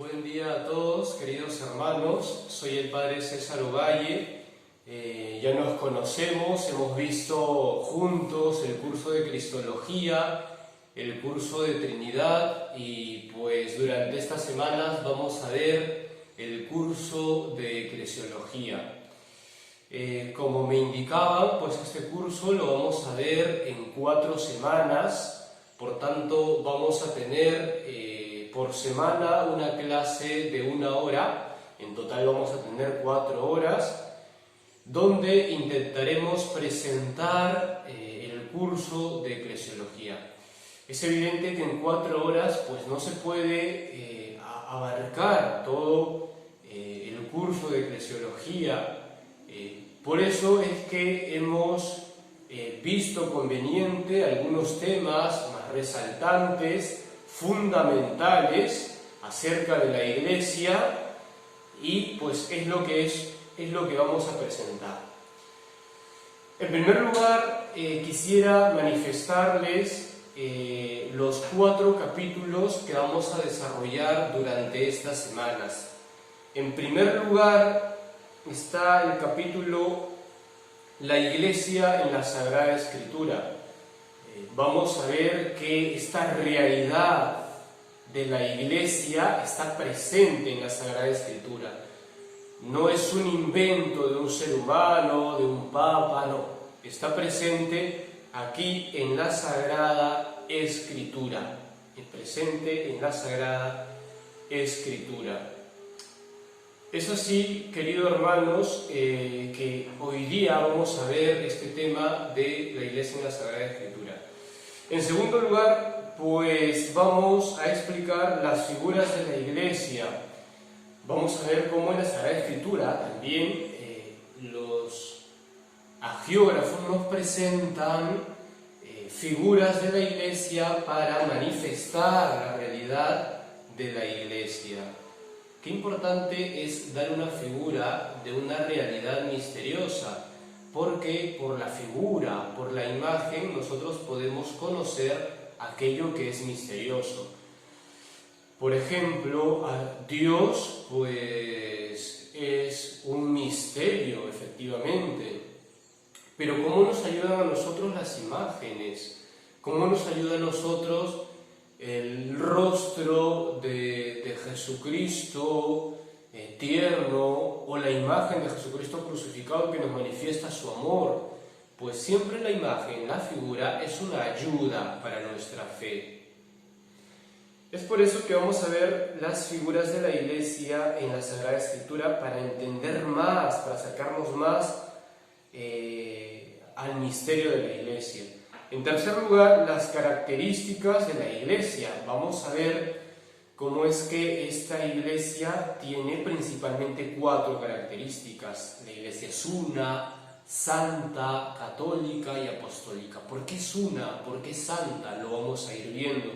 Buen día a todos, queridos hermanos. Soy el Padre César Ovalle. Ya nos conocemos, hemos visto juntos el curso de Cristología, el curso de Trinidad y pues durante estas semanas vamos a ver el curso de Eclesiología. Como me indicaban, pues este curso lo vamos a ver en 4 semanas, por tanto vamos a tener por semana una clase de 1 hora, en total vamos a tener 4 horas, donde intentaremos presentar el curso de Eclesiología. Es evidente que en 4 horas pues no se puede abarcar todo el curso de Eclesiología. Por eso es que hemos visto conveniente algunos temas más resaltantes, fundamentales acerca de la Iglesia, y pues es lo que vamos a presentar. En primer lugar, quisiera manifestarles los 4 capítulos que vamos a desarrollar durante estas semanas. En primer lugar está el capítulo La Iglesia en la Sagrada Escritura. Vamos a ver que esta realidad de la Iglesia está presente en la Sagrada Escritura. No es un invento de un ser humano, de un papa, no. Está presente aquí en la Sagrada Escritura. Es presente en la Sagrada Escritura. Es así, queridos hermanos, que hoy día vamos a ver este tema de la Iglesia en la Sagrada Escritura. En segundo lugar, pues vamos a explicar las figuras de la Iglesia. Vamos a ver cómo en la Sagrada Escritura también los agiógrafos nos presentan figuras de la Iglesia para manifestar la realidad de la Iglesia. Qué importante es dar una figura de una realidad misteriosa, porque por la figura, por la imagen, nosotros podemos conocer aquello que es misterioso. Por ejemplo, Dios pues es un misterio, efectivamente. Pero ¿cómo nos ayudan a nosotros las imágenes? ¿Cómo nos ayuda a nosotros el rostro de Jesucristo tierno, o la imagen de Jesucristo crucificado que nos manifiesta su amor? Pues siempre la imagen, la figura, es una ayuda para nuestra fe. Es por eso que vamos a ver las figuras de la Iglesia en la Sagrada Escritura para entender más, para acercarnos más al misterio de la Iglesia. En tercer lugar, las características de la Iglesia. Vamos a ver cómo es que esta Iglesia tiene principalmente 4 características. La Iglesia es una, santa, católica y apostólica. ¿Por qué es una? ¿Por qué es santa? Lo vamos a ir viendo.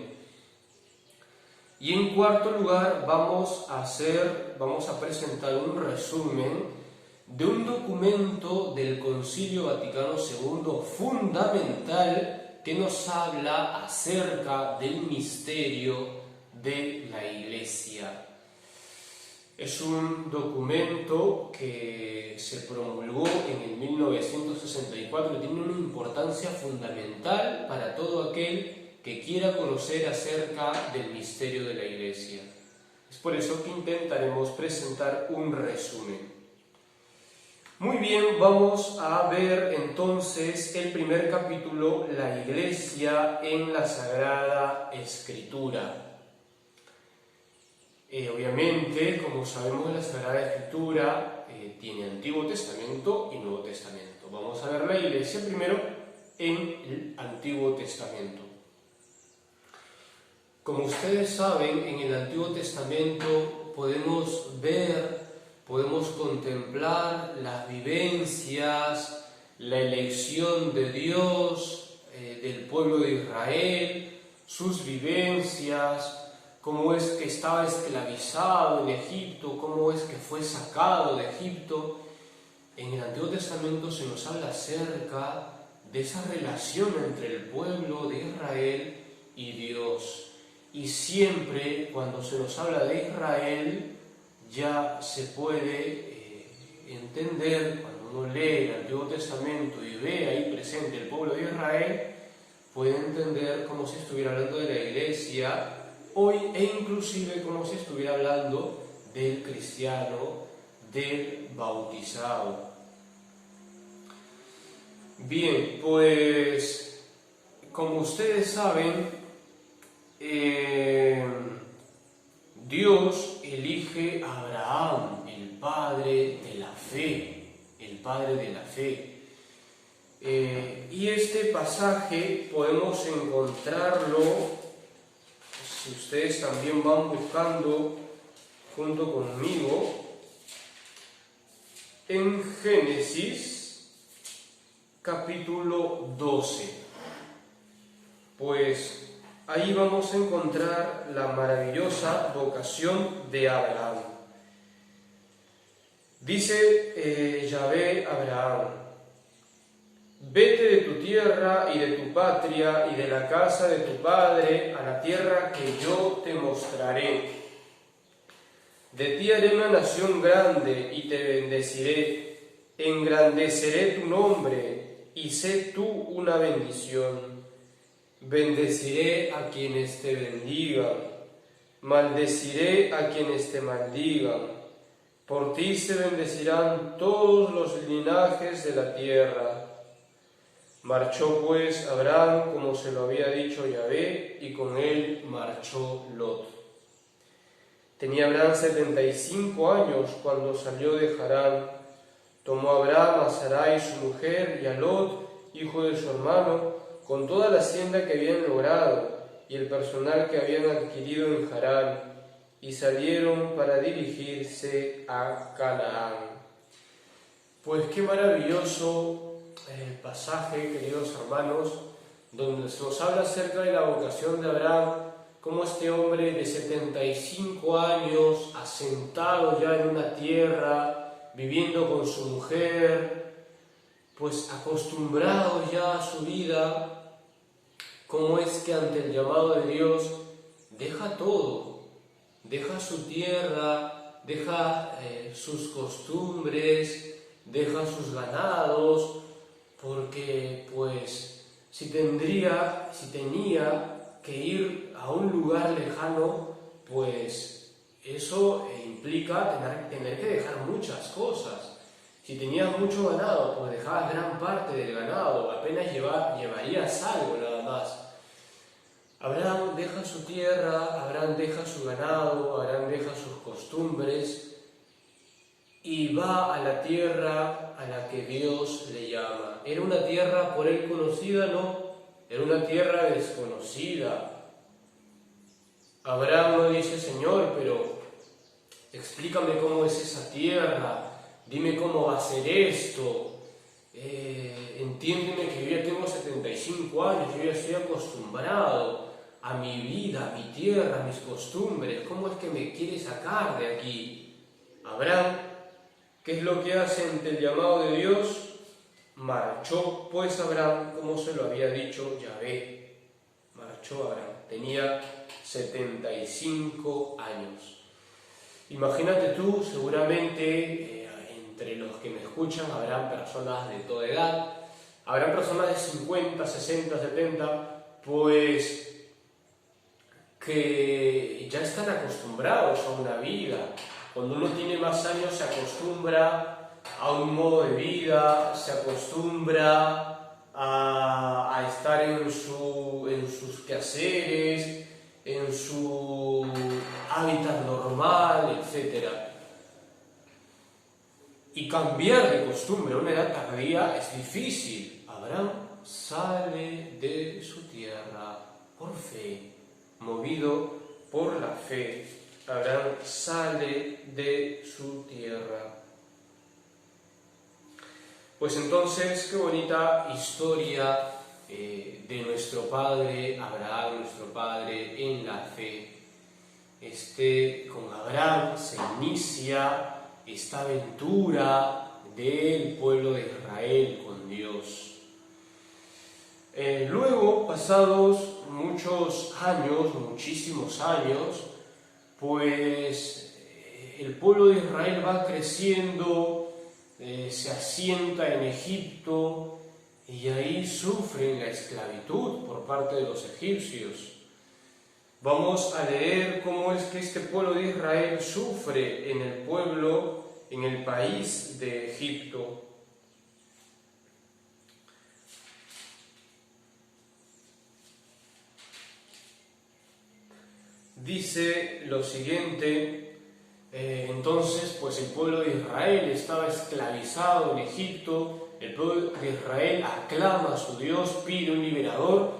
Y en cuarto lugar vamos a presentar un resumen de un documento del Concilio Vaticano II fundamental que nos habla acerca del misterio de la Iglesia. Es un documento que se promulgó en el 1964 y tiene una importancia fundamental para todo aquel que quiera conocer acerca del misterio de la Iglesia. Es por eso que intentaremos presentar un resumen. Muy bien, vamos a ver entonces el primer capítulo, la Iglesia en la Sagrada Escritura. Obviamente, como sabemos, la Sagrada Escritura tiene Antiguo Testamento y Nuevo Testamento. Vamos a ver la Iglesia primero en el Antiguo Testamento. Como ustedes saben, en el Antiguo Testamento podemos contemplar las vivencias, la elección de Dios, del pueblo de Israel, sus vivencias, cómo es que estaba esclavizado en Egipto, cómo es que fue sacado de Egipto. En el Antiguo Testamento se nos habla acerca de esa relación entre el pueblo de Israel y Dios. y siempre cuando se nos habla de Israel ya se puede entender, cuando uno lee el Antiguo Testamento y ve ahí presente el pueblo de Israel, puede entender como si estuviera hablando de la iglesia hoy e inclusive como si estuviera hablando del cristiano, del bautizado. Bien, pues como ustedes saben, Dios elige a Abraham, el padre de la fe, el padre de la fe. Y este pasaje podemos encontrarlo, si ustedes también van buscando junto conmigo, en Génesis capítulo 12. Pues ahí vamos a encontrar la maravillosa vocación de Abraham. Dice Yahvé a Abraham: vete de tu tierra y de tu patria y de la casa de tu padre a la tierra que yo te mostraré. De ti haré una nación grande y te bendeciré, engrandeceré tu nombre y sé tú una bendición. Bendeciré a quienes te bendigan, maldeciré a quienes te maldigan. Por ti se bendecirán todos los linajes de la tierra. Marchó pues Abraham como se lo había dicho Yahvé, y con él marchó Lot. Tenía Abraham 75 años cuando salió de Harán. Tomó Abraham a Sarai su mujer y a Lot, hijo de su hermano, con toda la hacienda que habían logrado y el personal que habían adquirido en Harán, y salieron para dirigirse a Canaán. Pues qué maravilloso el pasaje, queridos hermanos, donde se nos habla acerca de la vocación de Abraham, como este hombre de 75 años, asentado ya en una tierra, viviendo con su mujer, pues acostumbrado ya a su vida, cómo es que ante el llamado de Dios deja todo, deja su tierra, deja sus costumbres, deja sus ganados, porque pues si tenía que ir a un lugar lejano, pues eso implica tener que dejar muchas cosas. Si tenías mucho ganado, pues dejabas gran parte del ganado, apenas llevarías algo nada más. Abraham deja su tierra, Abraham deja su ganado, Abraham deja sus costumbres y va a la tierra a la que Dios le llama. ¿Era una tierra por él conocida? No, era una tierra desconocida. Abraham no dice: Señor, pero explícame cómo es esa tierra, dime cómo va a ser esto, entiéndeme que yo ya tengo 75 años, yo ya estoy acostumbrado a mi vida, a mi tierra, a mis costumbres, ¿cómo es que me quiere sacar de aquí? Abraham, ¿qué es lo que hace ante el llamado de Dios? Marchó pues Abraham como se lo había dicho Yahvé. Marchó Abraham, tenía 75 años. Imagínate tú, seguramente entre los que me escuchan habrán personas de toda edad, habrán personas de 50, 60, 70, pues que ya están acostumbrados a una vida. Cuando uno tiene más años se acostumbra a un modo de vida, se acostumbra a estar en sus quehaceres, en su hábitat normal, etc. Y cambiar de costumbre a una edad tardía es difícil. Abraham sale de su tierra por fe, movido por la fe. Abraham sale de su tierra. Pues entonces, qué bonita historia de nuestro padre Abraham, nuestro padre en la fe. Con Abraham se inicia esta aventura del pueblo de Israel con Dios. Luego, pasados muchos años, muchísimos años, pues el pueblo de Israel va creciendo, se asienta en Egipto y ahí sufren la esclavitud por parte de los egipcios. Vamos a leer cómo es que este pueblo de Israel sufre en el país de Egipto. Dice lo siguiente: entonces pues el pueblo de Israel estaba esclavizado en Egipto, el pueblo de Israel aclama a su Dios, pide un liberador,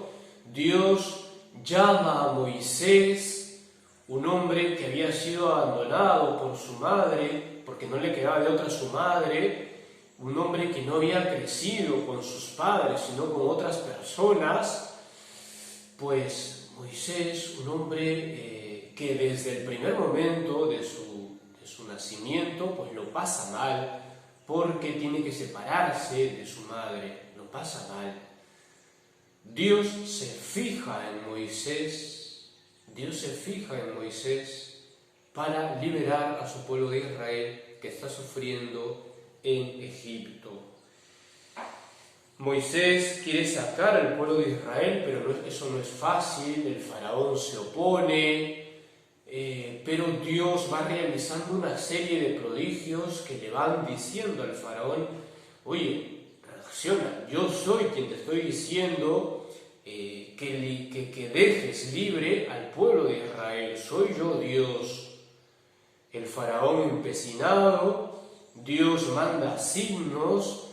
Dios llama a Moisés, un hombre que había sido abandonado por su madre, porque no le quedaba de otra su madre, un hombre que no había crecido con sus padres, sino con otras personas. Pues Moisés, un hombre que desde el primer momento de su nacimiento, pues lo pasa mal, porque tiene que separarse de su madre, lo pasa mal. Dios se fija en Moisés, para liberar a su pueblo de Israel que está sufriendo en Egipto. Moisés quiere sacar al pueblo de Israel, pero eso no es fácil, el faraón se opone, pero Dios va realizando una serie de prodigios que le van diciendo al faraón: oye, reacciona, yo soy quien te estoy diciendo que dejes libre al pueblo de Israel, soy yo Dios. El faraón empecinado, Dios manda signos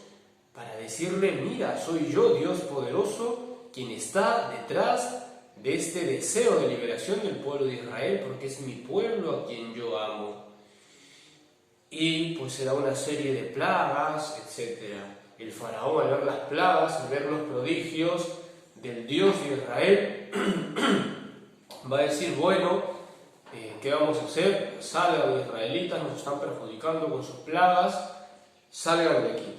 para decirle: mira, soy yo, Dios poderoso, quien está detrás de este deseo de liberación del pueblo de Israel, porque es mi pueblo a quien yo amo. Y pues se da una serie de plagas, etc. El faraón, al ver las plagas, al ver los prodigios del Dios de Israel, va a decir: bueno, ¿qué vamos a hacer? Salgan los israelitas, nos están perjudicando con sus plagas, salgan de aquí.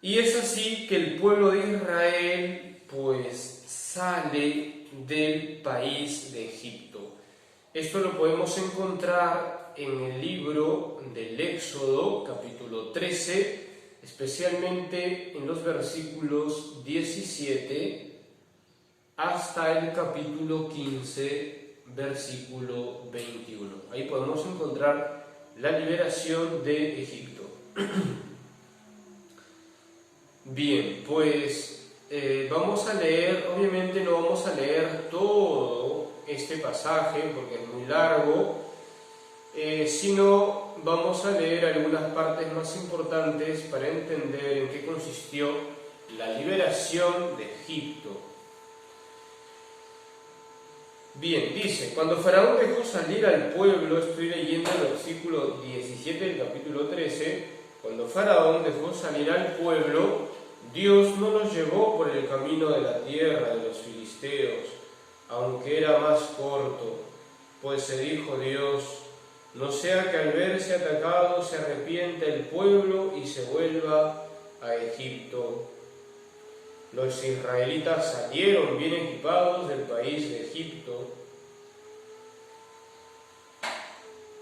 Y es así que el pueblo de Israel pues sale del país de Egipto. Esto lo podemos encontrar en el libro del Éxodo, capítulo 13, especialmente en los versículos 17 hasta el capítulo 15, versículo 21. Ahí podemos encontrar la liberación de Egipto. Bien, pues vamos a leer, obviamente no vamos a leer todo este pasaje porque es muy largo, sino vamos a leer algunas partes más importantes para entender en qué consistió la liberación de Egipto. Bien, dice: cuando Faraón dejó salir al pueblo, estoy leyendo el versículo 17 del capítulo 13, cuando Faraón dejó salir al pueblo, Dios no los llevó por el camino de la tierra de los filisteos, aunque era más corto, pues se dijo Dios: no sea que al verse atacado se arrepienta el pueblo y se vuelva a Egipto. Los israelitas salieron bien equipados del país de Egipto.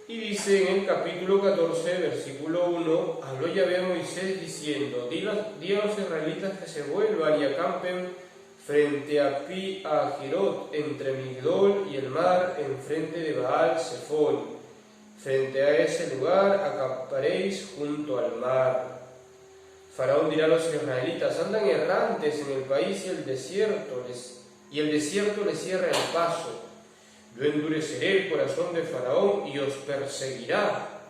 Y dice en el capítulo 14, versículo 1, habló Yahvé a Moisés diciendo: di a los israelitas que se vuelvan y acampen frente a Pi Hahirot, entre Migdol y el mar, enfrente de Baal Zephón. Frente a ese lugar acamparéis junto al mar. Faraón dirá a los israelitas: andan errantes en el país y el desierto les cierra el paso. Yo endureceré el corazón de Faraón y os perseguirá,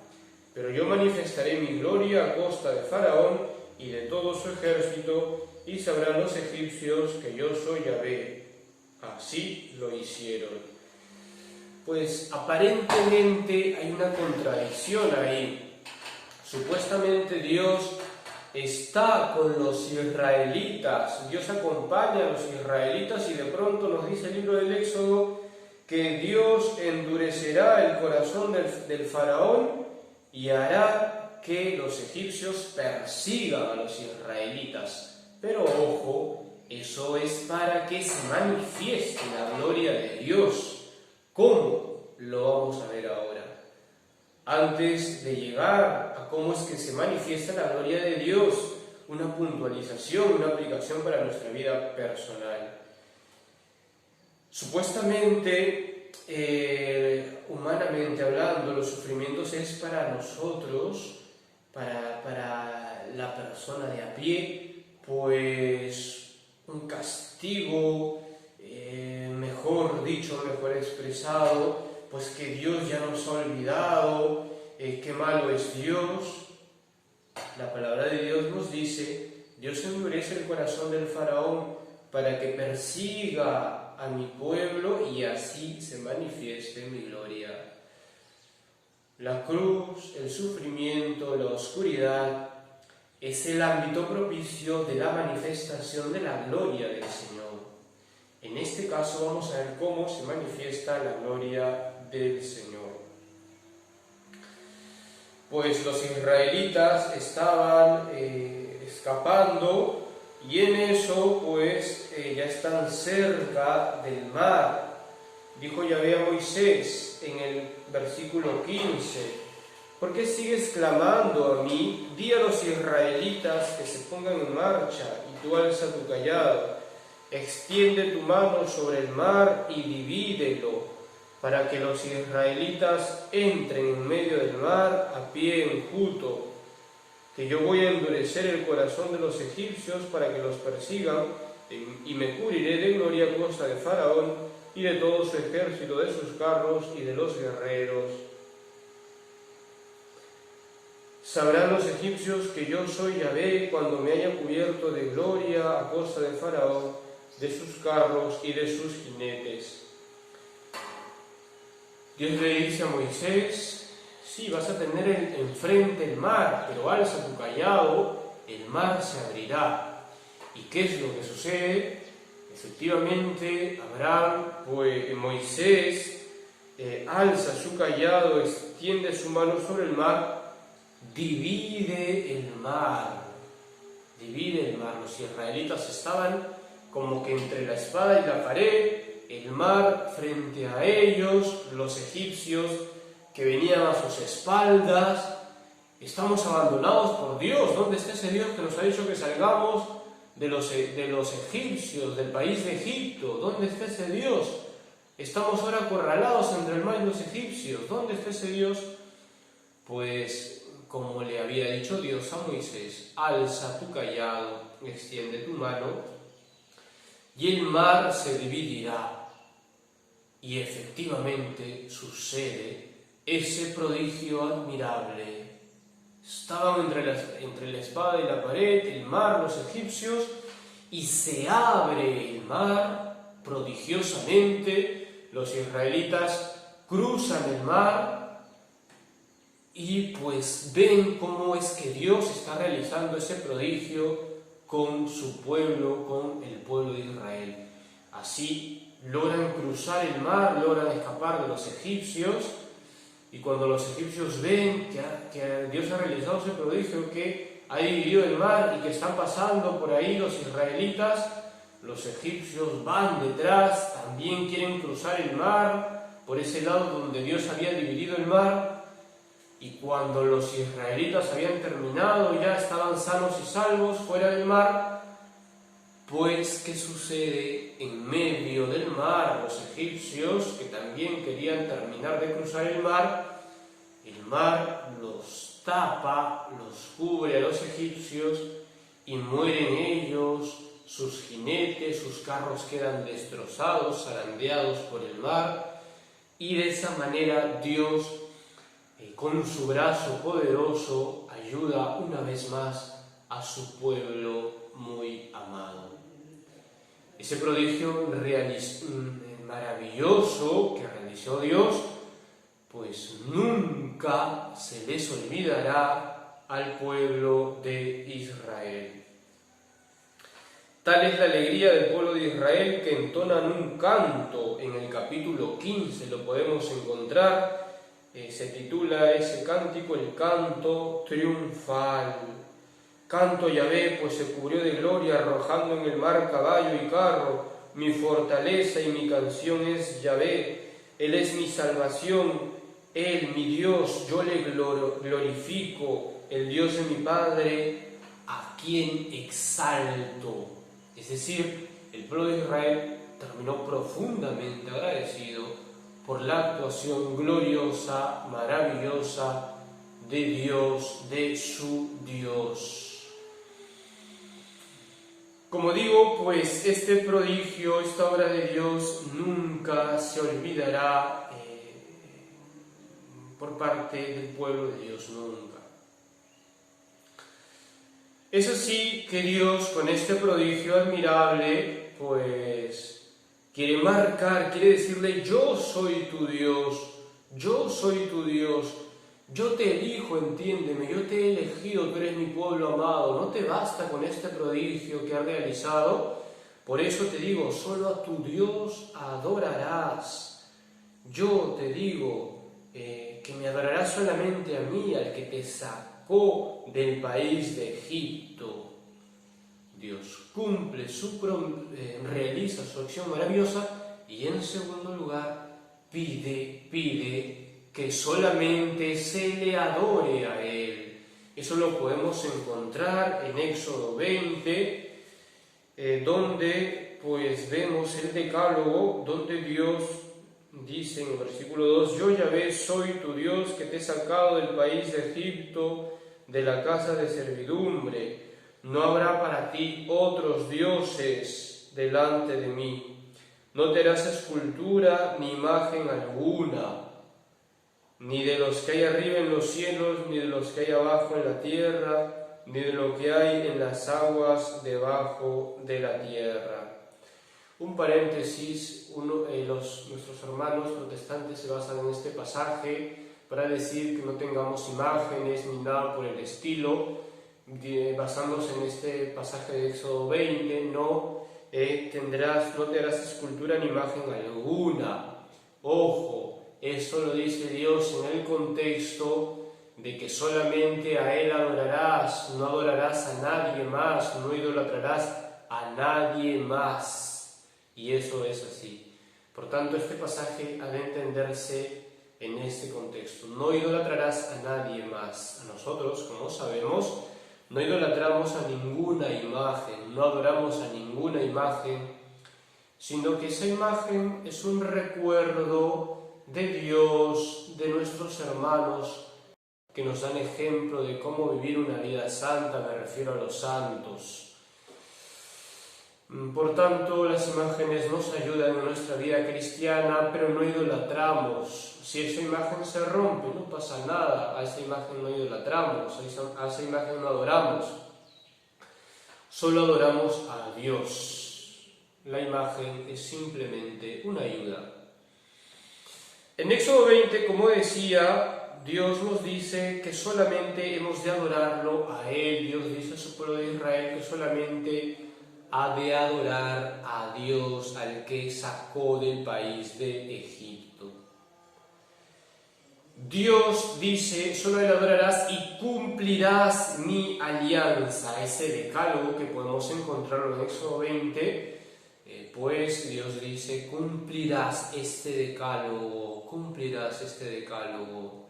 pero yo manifestaré mi gloria a costa de Faraón y de todo su ejército, y sabrán los egipcios que yo soy Yahvé. Así lo hicieron. Pues aparentemente hay una contradicción ahí. Supuestamente Dios está con los israelitas, Dios acompaña a los israelitas, y de pronto nos dice el libro del Éxodo que Dios endurecerá el corazón del faraón y hará que los egipcios persigan a los israelitas. Pero ojo, Eso es para que se manifieste la gloria de Dios. ¿Cómo? Lo vamos a ver ahora. Antes de llegar a cómo es que se manifiesta la gloria de Dios, una puntualización, una aplicación para nuestra vida personal. Supuestamente, humanamente hablando, los sufrimientos es para nosotros, para la persona de a pie, pues un castigo, mejor dicho, mejor expresado, pues que Dios ya nos ha olvidado, qué malo es Dios. La palabra de Dios nos dice: Dios endurece el corazón del faraón para que persiga a mi pueblo y así se manifieste mi gloria. La cruz, el sufrimiento, la oscuridad es el ámbito propicio de la manifestación de la gloria del Señor. En este caso vamos a ver cómo se manifiesta la gloria del Señor. Pues los israelitas estaban escapando y en eso pues ya están cerca del mar. Dijo Yahvé a Moisés en el versículo 15: ¿por qué sigues clamando a mí? Di a los israelitas que se pongan en marcha, y tú alza tu cayado, extiende tu mano sobre el mar y divídelo, para que los israelitas entren en medio del mar a pie enjuto, que yo voy a endurecer el corazón de los egipcios para que los persigan, y me cubriré de gloria a costa de Faraón y de todo su ejército, de sus carros y de los guerreros. Sabrán los egipcios que yo soy Yahvé cuando me haya cubierto de gloria a costa de Faraón, de sus carros y de sus jinetes. Dios le dice a Moisés: sí, vas a tener enfrente el mar, pero alza tu cayado, el mar se abrirá. ¿Y qué es lo que sucede? Efectivamente, Moisés alza su cayado, extiende su mano sobre el mar, divide el mar. Los israelitas estaban como que entre la espada y la pared, el mar frente a ellos, los egipcios que venían a sus espaldas. Estamos abandonados por Dios. ¿Dónde está ese Dios que nos ha dicho que salgamos de los egipcios, del país de Egipto? ¿Dónde está ese Dios? Estamos ahora acorralados entre el mar y los egipcios. ¿Dónde está ese Dios? Pues, como le había dicho Dios a Moisés: alza tu cayado, extiende tu mano, y el mar se dividirá. Y efectivamente sucede ese prodigio admirable. Estaban entre la espada y la pared, el mar, los egipcios, y se abre el mar prodigiosamente. Los israelitas cruzan el mar y pues ven cómo es que Dios está realizando ese prodigio con su pueblo, con el pueblo de Israel. Así logran cruzar el mar, logran escapar de los egipcios, y cuando los egipcios ven que Dios ha realizado ese prodigio, que ha dividido el mar y que están pasando por ahí los israelitas, los egipcios van detrás, también quieren cruzar el mar por ese lado donde Dios había dividido el mar. Y cuando los israelitas habían terminado, ya estaban sanos y salvos fuera del mar, pues ¿qué sucede? En medio del mar, los egipcios, que también querían terminar de cruzar el mar los tapa, los cubre a los egipcios y mueren ellos, sus jinetes, sus carros quedan destrozados, zarandeados por el mar, y de esa manera Dios, con su brazo poderoso, ayuda una vez más a su pueblo muy amado. Ese prodigio maravilloso que realizó Dios, pues nunca se les olvidará al pueblo de Israel. Tal es la alegría del pueblo de Israel que entonan un canto. En el capítulo 15 lo podemos encontrar. Se titula ese cántico el canto triunfal. Canto a Yahvé, pues se cubrió de gloria, arrojando en el mar caballo y carro. Mi fortaleza y mi canción es Yahvé. Él es mi salvación, Él, mi Dios, yo le glorifico, el Dios de mi Padre, a quien exalto. Es decir, el pueblo de Israel terminó profundamente agradecido por la actuación gloriosa, maravillosa de Dios, de su Dios. Como digo, pues este prodigio, esta obra de Dios nunca se olvidará por parte del pueblo de Dios, nunca. Eso sí, que Dios con este prodigio admirable, pues quiere marcar, quiere decirle: yo soy tu Dios, yo soy tu Dios. Yo te elijo, entiéndeme, yo te he elegido, tú eres mi pueblo amado. ¿No te basta con este prodigio que has realizado? Por eso te digo, solo a tu Dios adorarás. Yo te digo que me adorarás solamente a mí, al que te sacó del país de Egipto. Dios cumple realiza su acción maravillosa y en segundo lugar pide que solamente se le adore a Él. Eso lo podemos encontrar en Éxodo 20, donde pues vemos el decálogo, donde Dios dice en el versículo 2: yo Yahvé soy tu Dios que te he sacado del país de Egipto, de la casa de servidumbre. No habrá para ti otros dioses delante de mí. No te harás escultura ni imagen alguna, ni de los que hay arriba en los cielos, ni de los que hay abajo en la tierra, ni de lo que hay en las aguas debajo de la tierra. Un paréntesis, nuestros hermanos protestantes se basan en este pasaje para decir que no tengamos imágenes ni nada por el estilo, basándose en este pasaje de Éxodo 20, no te harás escultura ni imagen alguna. Ojo, eso lo dice Dios en el contexto de que solamente a Él adorarás, no adorarás a nadie más, no idolatrarás a nadie más. Y eso es así. Por tanto, este pasaje ha de entenderse en este contexto. No idolatrarás a nadie más. A nosotros, como sabemos, no idolatramos a ninguna imagen, no adoramos a ninguna imagen, sino que esa imagen es un recuerdo de Dios, de nuestros hermanos, que nos dan ejemplo de cómo vivir una vida santa, me refiero a los santos. Por tanto, las imágenes nos ayudan en nuestra vida cristiana, pero no idolatramos. Si esa imagen se rompe, no pasa nada, a esa imagen no idolatramos, a esa imagen no adoramos. Solo adoramos a Dios. La imagen es simplemente una ayuda. En Éxodo 20, como decía, Dios nos dice que solamente hemos de adorarlo a Él. Dios dice a su pueblo de Israel que solamente ha de adorar a Dios, al que sacó del país de Egipto. Dios dice: solo le adorarás y cumplirás mi alianza. Ese decálogo que podemos encontrarlo en Éxodo 20, pues Dios dice: cumplirás este decálogo, cumplirás este decálogo.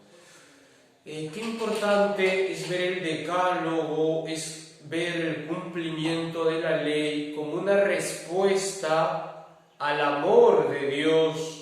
Qué importante es ver el decálogo, es ver el cumplimiento de la ley como una respuesta al amor de Dios.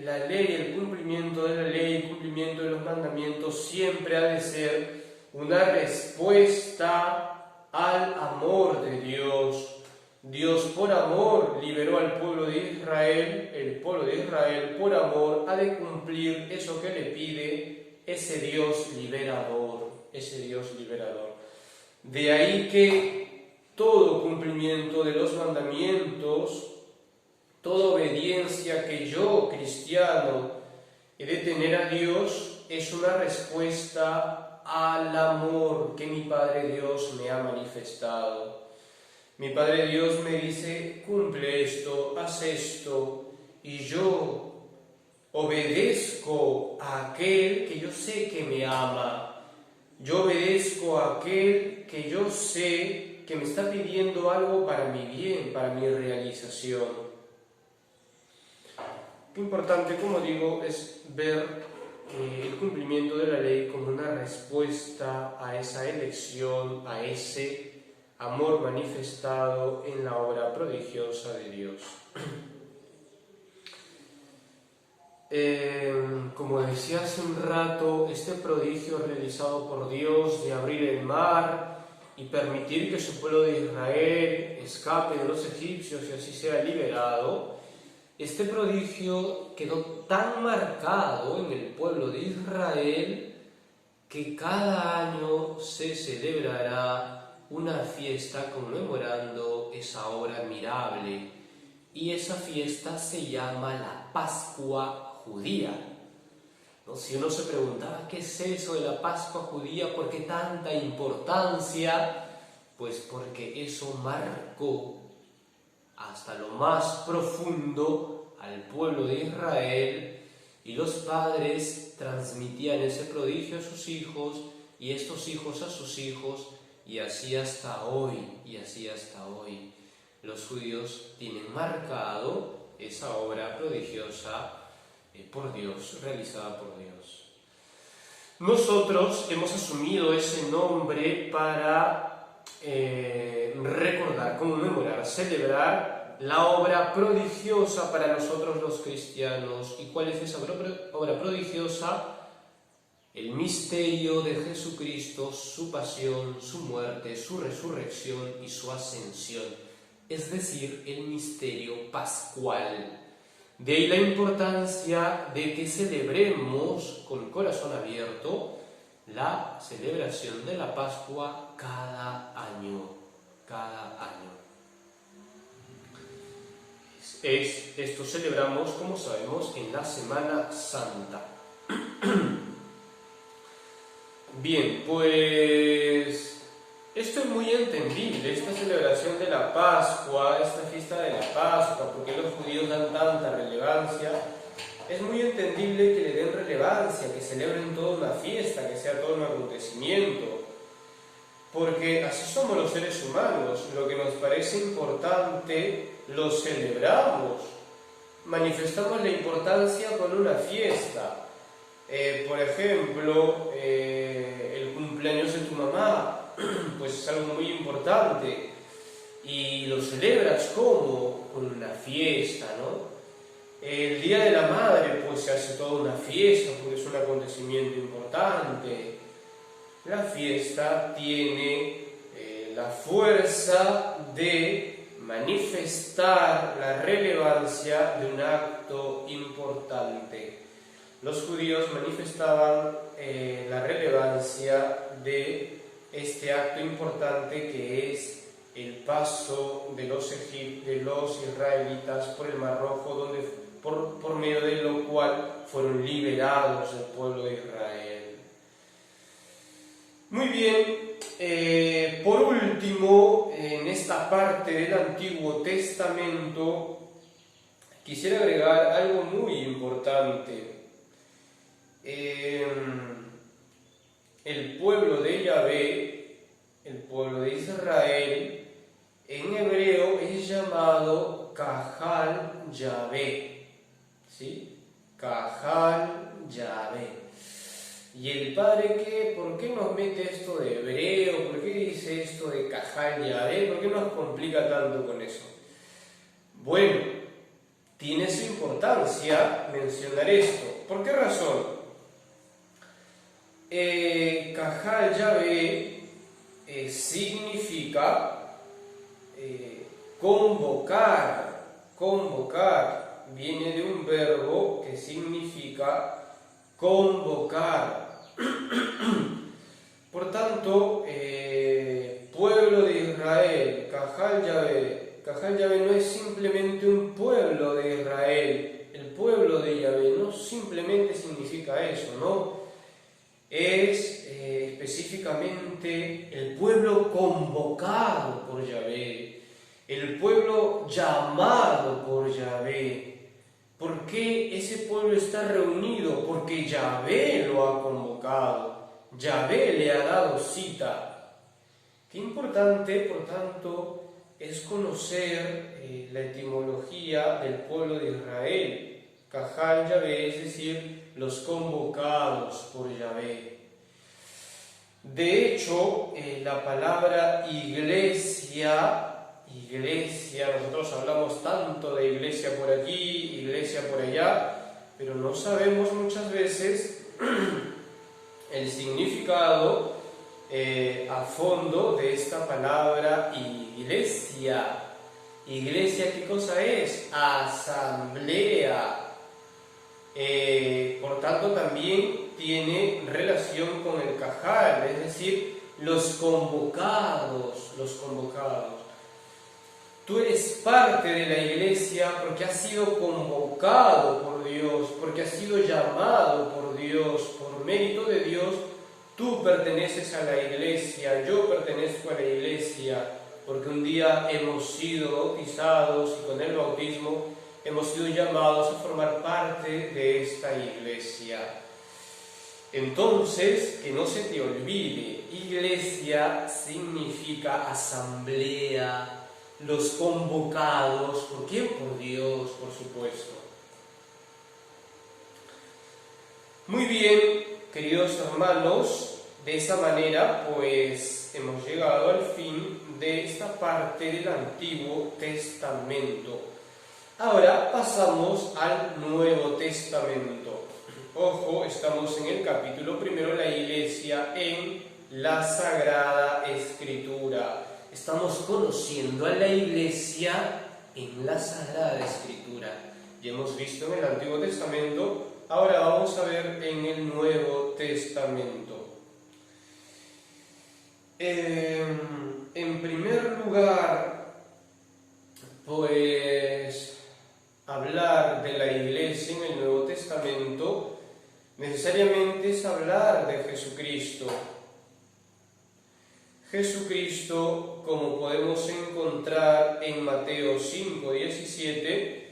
La ley, el cumplimiento de la ley, el cumplimiento de los mandamientos siempre ha de ser una respuesta al amor de Dios. Dios por amor liberó al pueblo de Israel, el pueblo de Israel por amor ha de cumplir eso que le pide ese Dios liberador, ese Dios liberador. De ahí que todo cumplimiento de los mandamientos, toda obediencia que yo, cristiano, he de tener a Dios, es una respuesta al amor que mi Padre Dios me ha manifestado. Mi Padre Dios me dice: cumple esto, haz esto, y yo obedezco a aquel que yo sé que me ama. Yo obedezco a aquel que yo sé que me está pidiendo algo para mi bien, para mi realización. Qué importante, como digo, es ver el cumplimiento de la ley como una respuesta a esa elección, a ese amor manifestado en la obra prodigiosa de Dios. Como decía hace un rato, este prodigio realizado por Dios de abrir el mar y permitir que su pueblo de Israel escape de los egipcios y así sea liberado, este prodigio quedó tan marcado en el pueblo de Israel que cada año se celebrará una fiesta conmemorando esa obra admirable, y esa fiesta se llama la Pascua Judía. ¿No? Si uno se preguntaba qué es eso de la Pascua Judía, ¿por qué tanta importancia? Pues porque eso marcó hasta lo más profundo al pueblo de Israel, y los padres transmitían ese prodigio a sus hijos, y estos hijos a sus hijos, y así hasta hoy, Los judíos tienen marcado esa obra prodigiosa por Dios, realizada por Dios. Nosotros hemos asumido ese nombre para recordar, conmemorar, celebrar la obra prodigiosa para nosotros los cristianos. ¿Y cuál es esa obra prodigiosa? El misterio de Jesucristo, su pasión, su muerte, su resurrección y su ascensión, es decir, el misterio pascual. De ahí la importancia de que celebremos con corazón abierto la celebración de la Pascua cada año. Esto celebramos, como sabemos, en la Semana Santa. Bien, pues esto es muy entendible, esta celebración de la Pascua, esta fiesta de la Pascua, porque los judíos dan tanta relevancia. Es muy entendible que le den relevancia, que celebren toda una fiesta, que sea todo un acontecimiento, porque así somos los seres humanos. Lo que nos parece importante lo celebramos, manifestamos la importancia con una fiesta. Por ejemplo, el cumpleaños de tu mamá, pues es algo muy importante, y lo celebras como con una fiesta, ¿no? El Día de la Madre, pues se hace toda una fiesta porque es un acontecimiento importante. La fiesta tiene la fuerza de manifestar la relevancia de un acto importante. Los judíos manifestaban la relevancia de este acto importante, que es el paso de los israelitas por el Mar Rojo, por medio de lo cual fueron liberados el pueblo de Israel. Muy bien, por último, en esta parte del Antiguo Testamento quisiera agregar algo muy importante. El pueblo de Yahvé, el pueblo de Israel, en hebreo es llamado Kahal Yahvé, ¿sí? Kahal Yahvé. ¿Y el Padre por qué nos mete esto de hebreo? ¿Por qué dice esto de Kahal Yahvé? ¿Por qué nos complica tanto con eso? Bueno, tiene su importancia mencionar esto. ¿Por qué razón? Kahal Yahvé significa convocar. Viene de un verbo que significa convocar. Por tanto, pueblo de Israel, Kahal Yahvé no es simplemente un pueblo de Israel. El pueblo de Yahvé no simplemente significa eso, ¿no? Es específicamente el pueblo convocado por Yahvé, el pueblo llamado por Yahvé. ¿Por qué ese pueblo está reunido? Porque Yahvé lo ha convocado, Yahvé le ha dado cita. Qué importante, por tanto, es conocer la etimología del pueblo de Israel. Cajal Yahvé, es decir, los convocados por Yahvé. De hecho, la palabra iglesia, nosotros hablamos tanto de iglesia por aquí, iglesia por allá, pero no sabemos muchas veces el significado a fondo de esta palabra iglesia. Iglesia, ¿qué cosa es? Asamblea. Por tanto, también tiene relación con el cajal, es decir, los convocados. Tú eres parte de la iglesia porque has sido convocado por Dios, porque has sido llamado por Dios, por mérito de Dios. Tú perteneces a la iglesia, yo pertenezco a la iglesia, porque un día hemos sido bautizados y con el bautismo hemos sido llamados a formar parte de esta iglesia. Entonces, que no se te olvide, iglesia significa asamblea, los convocados. ¿Por quién? Por Dios, por supuesto. Muy bien, queridos hermanos, de esa manera pues hemos llegado al fin de esta parte del Antiguo Testamento. Ahora pasamos al Nuevo Testamento. Ojo, estamos en el capítulo primero, la iglesia en la Sagrada Escritura. Estamos conociendo a la iglesia en la Sagrada Escritura. Ya hemos visto en el Antiguo Testamento, ahora vamos a ver en el Nuevo Testamento. En primer lugar, pues hablar de la iglesia en el Nuevo Testamento necesariamente es hablar de Jesucristo. Jesucristo, como podemos encontrar en Mateo 5:17,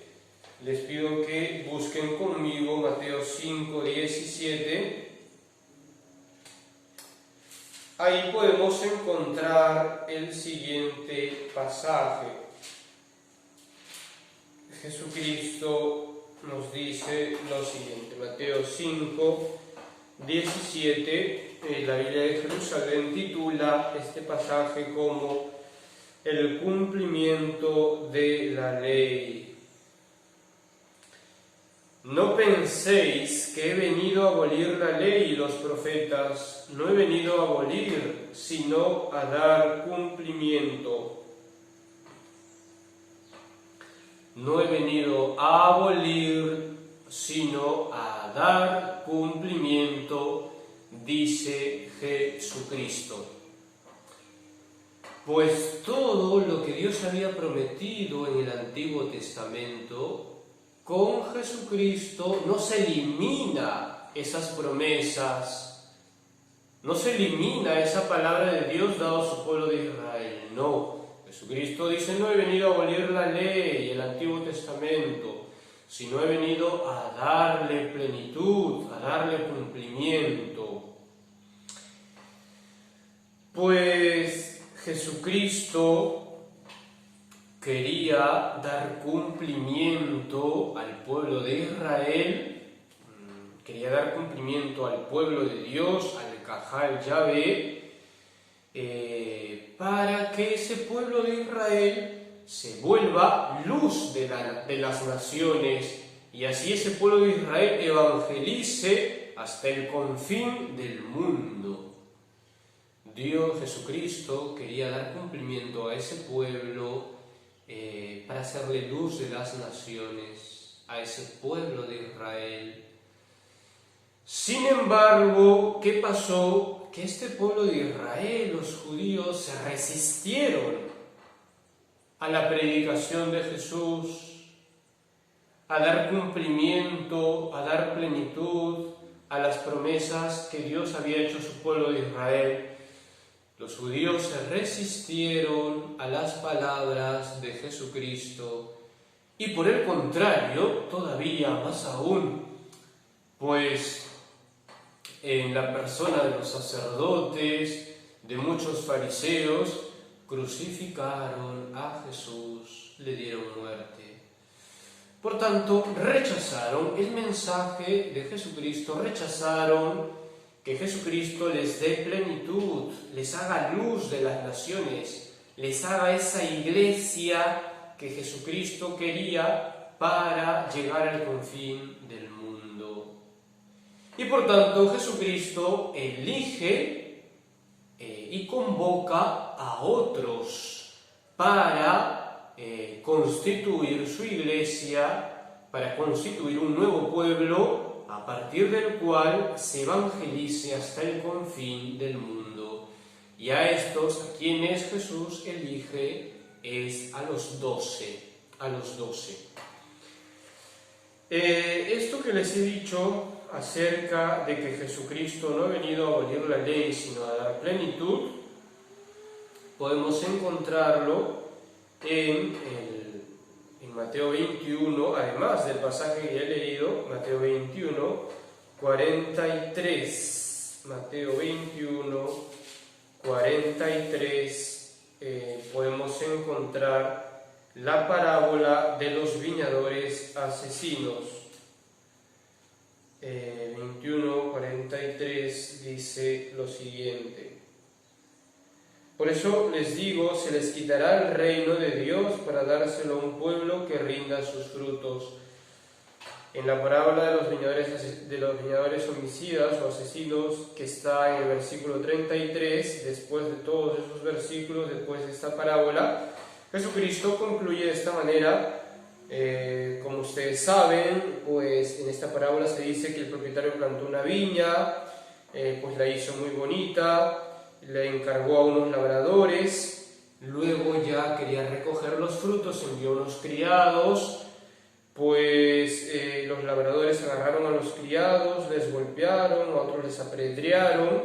les pido que busquen conmigo Mateo 5:17. Ahí podemos encontrar el siguiente pasaje. Jesucristo nos dice lo siguiente, Mateo 5:17, la Biblia de Jerusalén titula este pasaje como el cumplimiento de la ley. No penséis que he venido a abolir la ley y los profetas, no he venido a abolir, sino a dar cumplimiento. No he venido a abolir, sino a dar cumplimiento, dice Jesucristo. Pues todo lo que Dios había prometido en el Antiguo Testamento, con Jesucristo no se elimina esas promesas, no se elimina esa palabra de Dios dada a su pueblo de Israel, no. Jesucristo dice, no he venido a abolir la ley, el Antiguo Testamento, sino he venido a darle plenitud, a darle cumplimiento. Pues Jesucristo quería dar cumplimiento al pueblo de Israel, quería dar cumplimiento al pueblo de Dios, al Cajal Yahvé, para que ese pueblo de Israel se vuelva luz de las naciones y así ese pueblo de Israel evangelice hasta el confín del mundo. Dios, Jesucristo, quería dar cumplimiento a ese pueblo para hacerle luz de las naciones, a ese pueblo de Israel. Sin embargo, ¿qué pasó? Que este pueblo de Israel, los judíos, se resistieron a la predicación de Jesús, a dar cumplimiento, a dar plenitud a las promesas que Dios había hecho a su pueblo de Israel. Los judíos se resistieron a las palabras de Jesucristo Y por el contrario, todavía más aún, pues en la persona de los sacerdotes, de muchos fariseos, crucificaron a Jesús, le dieron muerte. Por tanto, rechazaron el mensaje de Jesucristo, rechazaron que Jesucristo les dé plenitud, les haga luz de las naciones, les haga esa iglesia que Jesucristo quería para llegar al confín del mundo. Y por tanto Jesucristo elige y convoca a otros para constituir su iglesia, para constituir un nuevo pueblo a partir del cual se evangelice hasta el confín del mundo. Y a estos, a quienes Jesús elige, es a los 12. Esto que les he dicho acerca de que Jesucristo no ha venido a abolir la ley, sino a dar plenitud, podemos encontrarlo en Mateo 21, además del pasaje que ya he leído, Mateo 21, 43. Mateo 21, 43. Podemos encontrar la parábola de los viñadores asesinos. 21:43 dice lo siguiente: por eso les digo, se les quitará el reino de Dios para dárselo a un pueblo que rinda sus frutos. En la parábola de los viñadores homicidas o asesinos, que está en el versículo 33, después de todos esos versículos, después de esta parábola, Jesucristo concluye de esta manera. Como ustedes saben, pues en esta parábola se dice que el propietario plantó una viña, pues la hizo muy bonita, le encargó a unos labradores, luego ya quería recoger los frutos, envió unos criados. Pues los labradores agarraron a los criados, les golpearon, a otros les apedrearon,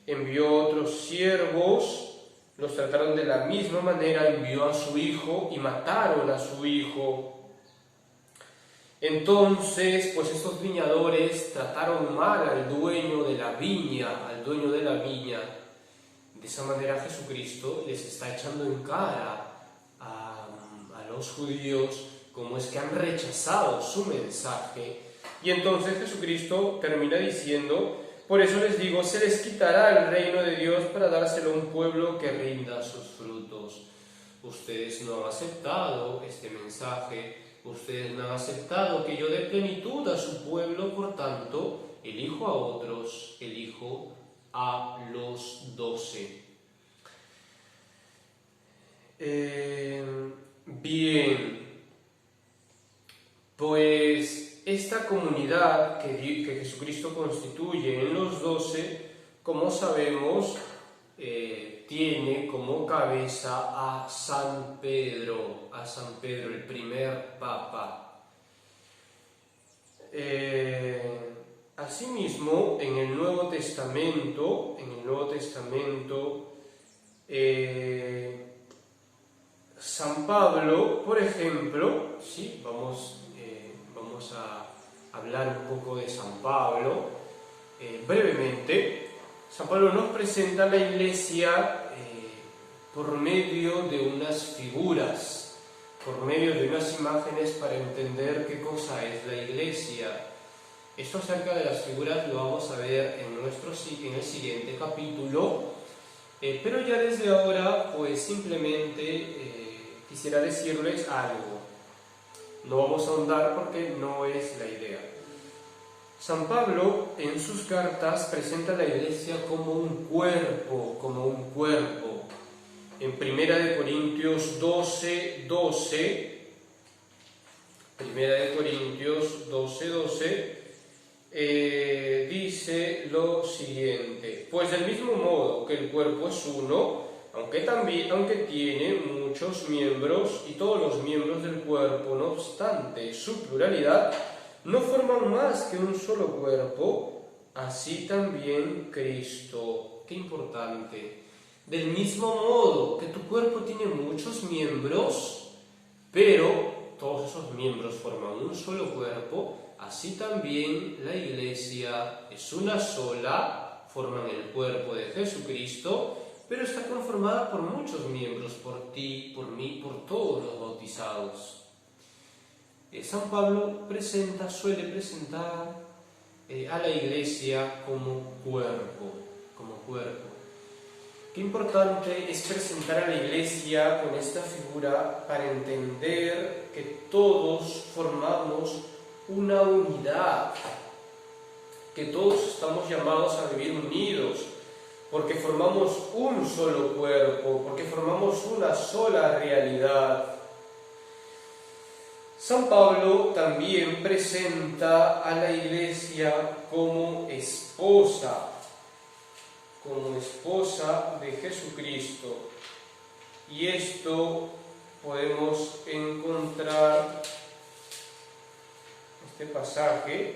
envió otros siervos, los trataron de la misma manera, envió a su hijo y mataron a su hijo. Entonces, pues estos viñadores trataron mal al dueño de la viña, De esa manera Jesucristo les está echando en cara a los judíos cómo es que han rechazado su mensaje. Y entonces Jesucristo termina diciendo: por eso les digo, se les quitará el reino de Dios para dárselo a un pueblo que rinda sus frutos. Ustedes no han aceptado este mensaje, ustedes no han aceptado que yo dé plenitud a su pueblo, por tanto, elijo a otros, elijo a los 12. Bien. Pues esta comunidad que Jesucristo constituye en los 12, como sabemos, tiene como cabeza a San Pedro, el primer papa. Asimismo, en el Nuevo Testamento, San Pablo, por ejemplo, sí, vamos a hablar un poco de San Pablo brevemente. San Pablo nos presenta la Iglesia por medio de unas figuras, por medio de unas imágenes para entender qué cosa es la Iglesia. Esto acerca de las figuras lo vamos a ver en el siguiente capítulo, pero ya desde ahora pues simplemente quisiera decirles algo. No vamos a ahondar porque no es la idea. San Pablo en sus cartas presenta a la Iglesia como un cuerpo. En 1 Corintios 12:12, dice lo siguiente: pues del mismo modo que el cuerpo es uno, aunque tiene muchos miembros, y todos los miembros del cuerpo, no obstante su pluralidad, no forman más que un solo cuerpo, así también Cristo. Qué importante. Del mismo modo que tu cuerpo tiene muchos miembros, pero todos esos miembros forman un solo cuerpo, así también la Iglesia es una sola, forman el cuerpo de Jesucristo, pero está conformada por muchos miembros, por ti, por mí, por todos los bautizados. San Pablo suele presentar a la Iglesia como cuerpo. Qué importante es presentar a la Iglesia con esta figura para entender que todos formamos una unidad, que todos estamos llamados a vivir unidos, porque formamos un solo cuerpo, porque formamos una sola realidad. San Pablo también presenta a la Iglesia como esposa de Jesucristo. Y esto podemos encontrar, este pasaje,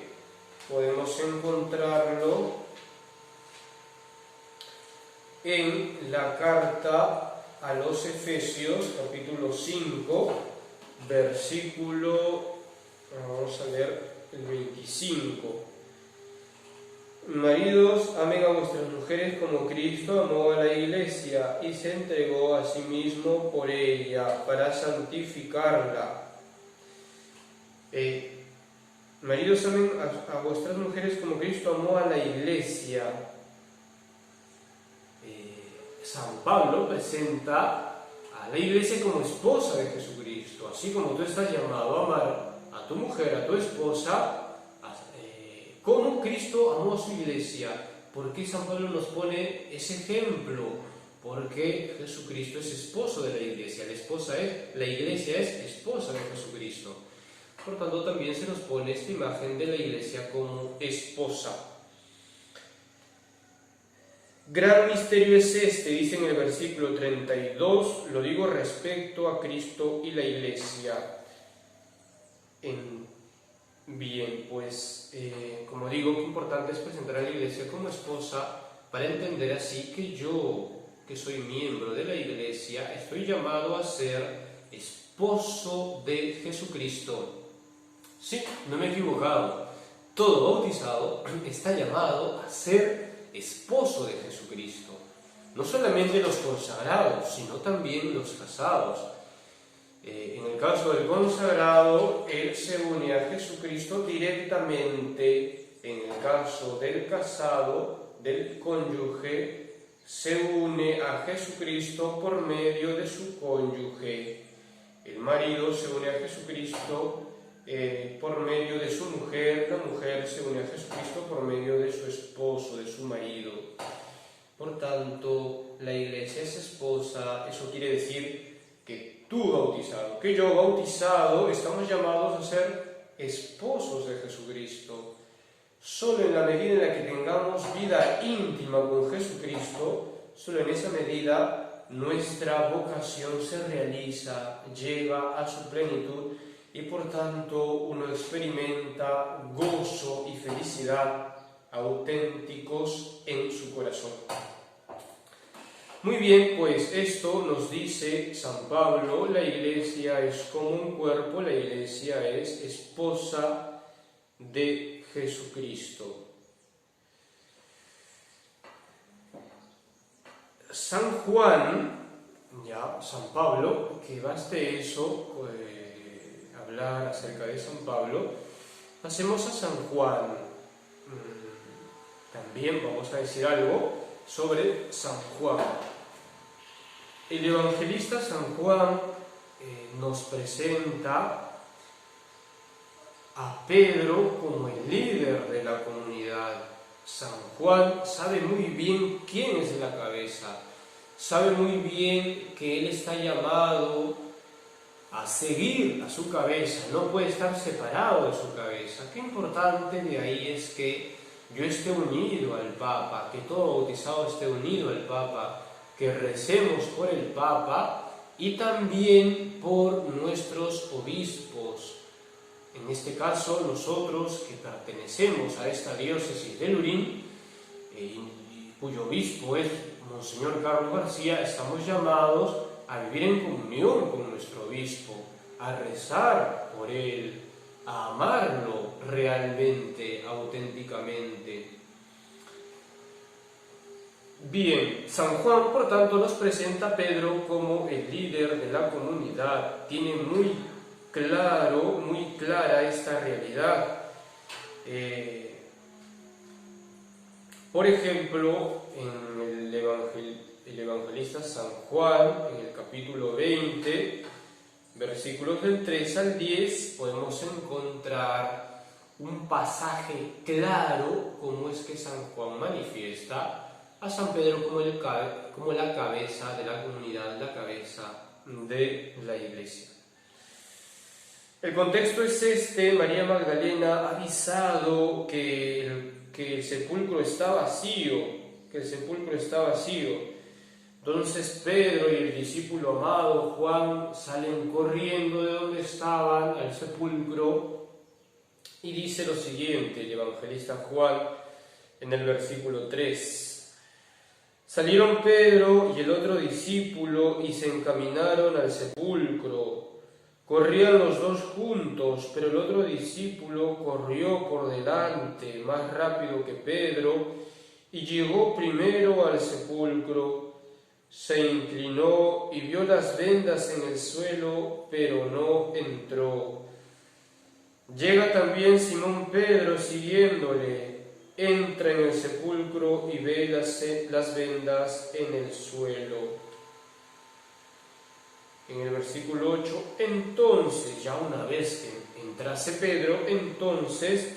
podemos encontrarlo en la carta a los Efesios, capítulo 5, versículo, vamos a leer el 25. Maridos, amen a vuestras mujeres como Cristo amó a la Iglesia y se entregó a sí mismo por ella para santificarla. Maridos, amen a vuestras mujeres como Cristo amó a la Iglesia. San Pablo presenta a la Iglesia como esposa de Jesucristo, así como tú estás llamado a amar a tu mujer, a tu esposa, como Cristo amó a su Iglesia. ¿Por qué San Pablo nos pone ese ejemplo? Porque Jesucristo es esposo de la Iglesia, la Iglesia es esposa de Jesucristo. Por tanto, también se nos pone esta imagen de la Iglesia como esposa. Gran misterio es este, dice en el versículo 32, lo digo respecto a Cristo y la Iglesia. Bien, pues, como digo, qué importante es presentar a la Iglesia como esposa para entender así que yo, que soy miembro de la Iglesia, estoy llamado a ser esposo de Jesucristo. Sí, no me he equivocado. Todo bautizado está llamado a ser esposo de Jesucristo. No solamente los consagrados, sino también los casados. En el caso del consagrado, él se une a Jesucristo directamente. En el caso del casado, del cónyuge, se une a Jesucristo por medio de su cónyuge. El marido se une a Jesucristo por medio de su mujer, la mujer se une a Jesucristo por medio de su esposo, de su marido. Por tanto, la Iglesia es esposa. Eso quiere decir que tú bautizado, que yo bautizado, estamos llamados a ser esposos de Jesucristo. Solo en la medida en la que tengamos vida íntima con Jesucristo, solo en esa medida nuestra vocación se realiza, llega a su plenitud y por tanto uno experimenta gozo y felicidad auténticos en su corazón. Muy bien, pues esto nos dice San Pablo, la Iglesia es como un cuerpo, la Iglesia es esposa de Jesucristo. San Juan, ya San Pablo, que baste eso, hablar acerca de San Pablo, pasemos a San Juan. También vamos a decir algo sobre San Juan. El evangelista San Juan nos presenta a Pedro como el líder de la comunidad. San Juan sabe muy bien quién es la cabeza, sabe muy bien que él está llamado a seguir a su cabeza, no puede estar separado de su cabeza. Qué importante de ahí es que yo esté unido al Papa, que todo bautizado esté unido al Papa, que recemos por el Papa y también por nuestros obispos. En este caso, nosotros que pertenecemos a esta diócesis de Lurín, cuyo obispo es Monseñor Carlos García, estamos llamados a vivir en comunión con nuestro obispo. a rezar por él, a amarlo realmente, auténticamente. Bien, San Juan, por tanto, nos presenta a Pedro como el líder de la comunidad. Tiene muy clara esta realidad. Por ejemplo, en el evangelista San Juan, en el capítulo 20, versículos del 3 al 10, podemos encontrar un pasaje claro cómo es que San Juan manifiesta a San Pedro como la cabeza de la comunidad, la cabeza de la Iglesia. El contexto es este: María Magdalena ha avisado que el sepulcro está vacío, Entonces Pedro y el discípulo amado Juan salen corriendo de donde estaban al sepulcro, y dice lo siguiente el evangelista Juan en el versículo 3. Salieron Pedro y el otro discípulo y se encaminaron al sepulcro. Corrían los dos juntos, pero el otro discípulo corrió por delante, más rápido que Pedro, y llegó primero al sepulcro. Se inclinó y vio las vendas en el suelo, pero no entró. Llega también Simón Pedro siguiéndole. Entra en el sepulcro y ve las vendas en el suelo. En el versículo 8, entonces, ya una vez que entrase Pedro, entonces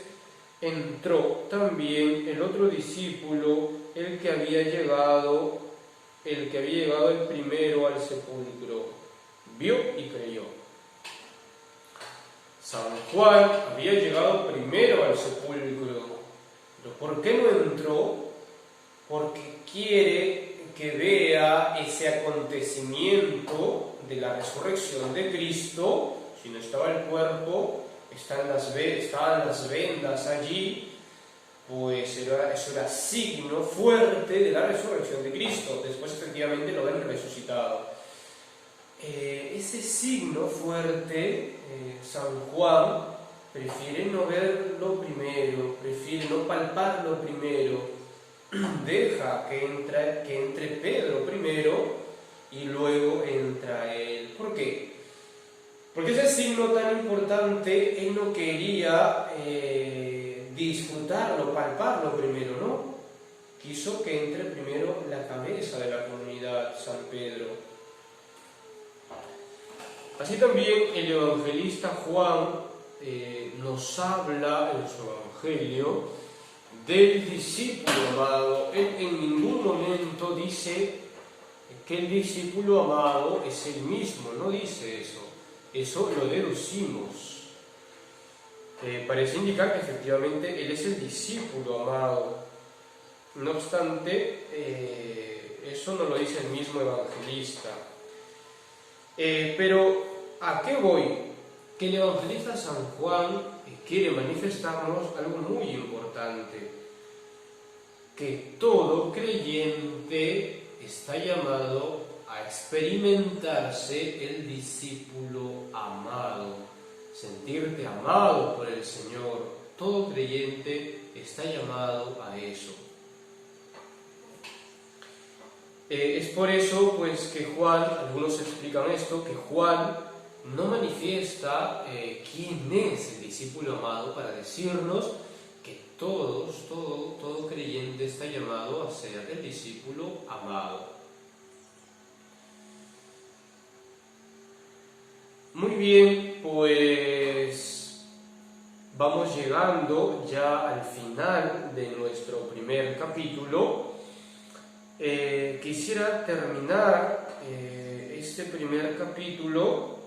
entró también el otro discípulo, el que había llegado el primero al sepulcro. Vio y creyó. San Juan había llegado primero al sepulcro. ¿Pero por qué no entró? Porque quiere que vea ese acontecimiento de la resurrección de Cristo. Si no estaba el cuerpo, estaban las vendas allí, pues eso era signo fuerte de la resurrección de Cristo. Después efectivamente lo ven resucitado. Ese signo fuerte, San Juan prefiere no verlo primero, prefiere no palparlo primero, deja que entre Pedro primero y luego entra él. ¿Por qué? Porque ese signo tan importante él no quería disfrutarlo, palparlo primero, ¿no? Quiso que entre primero la cabeza de la comunidad, San Pedro. Así también el evangelista Juan nos habla en su evangelio del discípulo amado. Él en ningún momento dice que el discípulo amado es el mismo, no dice eso. Eso lo deducimos. Parece indicar que efectivamente él es el discípulo amado. No obstante, eso no lo dice el mismo evangelista. Pero, ¿a qué voy? Que el evangelista San Juan quiere manifestarnos algo muy importante: que todo creyente está llamado a experimentarse el discípulo amado, sentirte amado por el Señor. Todo creyente está llamado a eso. Es por eso pues que Juan, algunos explican esto, que Juan no manifiesta quién es el discípulo amado para decirnos que todo creyente está llamado a ser el discípulo amado. Muy bien, pues vamos llegando ya al final de nuestro primer capítulo. Quisiera terminar este primer capítulo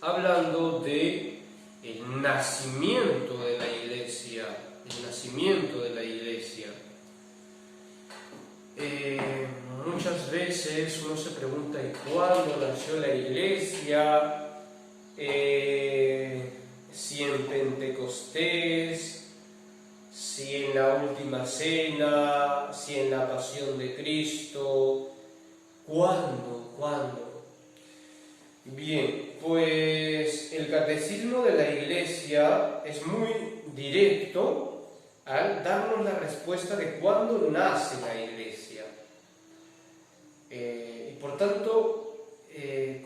hablando de el nacimiento de la Iglesia, Muchas veces uno se pregunta: ¿y cuándo nació la Iglesia? Si en Pentecostés, si en la Última Cena, si en la Pasión de Cristo. ¿Cuándo? Bien, pues el catecismo de la Iglesia es muy directo al darnos la respuesta de cuándo nace la Iglesia. Y por tanto,